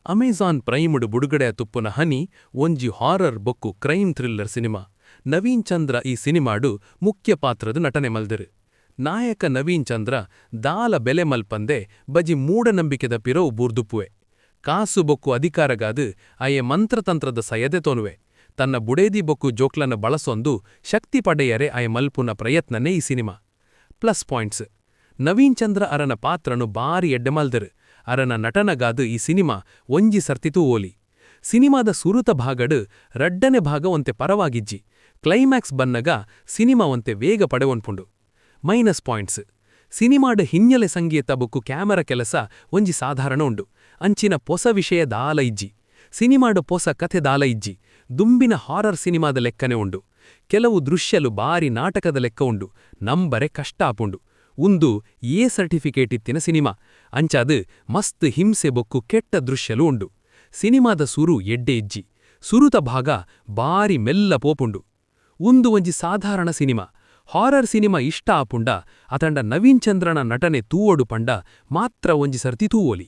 Amazon ಪ್ರೈಮುಡು ಬುಡುಗಡೆಯ ತುಪ್ಪುನ ಹನಿ ಒಂಜಿ ಹಾರರ್ ಬೊಕ್ಕು crime thriller cinema. Naveen Chandra ಈ ಸಿನಿಮಾಡು ಮುಖ್ಯ ಪಾತ್ರದ ನಟನೆ ಮಲ್ದಿರು. ನಾಯಕ ನವೀನ್ ಚಂದ್ರ ದಾಲ ಬೆಲೆ ಮಲ್ಪಂದೆ ಬಜಿ ಮೂಢನಂಬಿಕೆದ ಪಿರವು ಬೂರ್ದುಪುವೆ. ಕಾಸು ಬೊಕ್ಕು ಅಧಿಕಾರಗಾದು ಅಯೆ ಮಂತ್ರತಂತ್ರದ ಸಯದೆ ತೊನುವೆ. ತನ್ನ ಬುಡೇದಿ ಬೊಕ್ಕು ಜೋಕ್ಲನ ಬಳಸೊಂದು ಶಕ್ತಿ ಪಡೆಯರೆ ಅಯೆ ಮಲ್ಪುನ ಪ್ರಯತ್ನನೇ ಈ ಸಿನಿಮಾ. ಪ್ಲಸ್ ಪಾಯಿಂಟ್ಸ್: ನವೀನ್ ಚಂದ್ರ ಅರನ ಪಾತ್ರನು ಬಾರಿ ಎಡ್ಡೆ ಮಲ್ದರು. ಅರನ ನಟನಗಾದು ಈ ಸಿನಿಮಾ ಒಂಜಿ ಸರ್ತಿತೂ ಓಲಿ. ಸಿನಿಮಾದ ಸುರುತ ಭಾಗಡು ರಡ್ಡನೆ ಭಾಗ ಒಂತೆ ಪರವಾಗಿಜ್ಜಿ. ಕ್ಲೈಮ್ಯಾಕ್ಸ್ ಬನ್ನಗ ಸಿನಿಮಾ ಒಂತೆ ವೇಗ ಪಡೆವೊನ್ಪುಂಡು. ಮೈನಸ್ ಪಾಯಿಂಟ್ಸ್: ಸಿನಿಮಾಡ ಹಿನ್ನೆಲೆ ಸಂಗೀತ ಬೊಕ್ಕು ಕ್ಯಾಮರಾ ಕೆಲಸ ಒಂಜಿ ಸಾಧಾರಣ ಉಂಡು. ಅಂಚಿನ ಪೊಸ ವಿಷಯ ದಾಲ ಇಜ್ಜಿ. ಸಿನಿಮಾಡ ಪೊಸ ಕಥೆ ದಾಲ ಇಜ್ಜಿ. ದುಂಬಿನ ಹಾರರ್ ಸಿನಿಮಾದ ಲೆಕ್ಕನೆ ಉಂಡು. ಕೆಲವು ದೃಶ್ಯಲು ಬಾರಿ ನಾಟಕದ ಲೆಕ್ಕ ಉಂಡು. ನಂಬರೆ ಕಷ್ಟ ಆಪುಂಡು. ಉಂದು ಎ ಸರ್ಟಿಫಿಕೇಟ್ ಇತ್ತಿನ ಸಿನಿಮಾ. ಅಂಚಾದು ಮಸ್ತ್ ಹಿಂಸೆ ಬೊಕ್ಕು ಕೆಟ್ಟ ದೃಶ್ಯಲು ಉಂಡು. ಸಿನಿಮಾದ ಸುರು ಎಡ್ಡೆ ಇಜ್ಜಿ. ಸುರುತ ಭಾಗ ಬಾರಿ ಮೆಲ್ಲ ಪೋಪುಂಡು. ಉಂದು ಒಂಜಿ ಸಾಧಾರಣ ಸಿನಿಮಾ. ಹಾರರ್ ಸಿನಿಮಾ ಇಷ್ಟ ಆಪುಂಡ ಅತಂಡ ನವೀನ್ ಚಂದ್ರನ ನಟನೆ ತೂವೊಡು ಪಂಡ ಮಾತ್ರ ಒಂಜಿ ಸರ್ತಿ ತೂವೋಲಿ.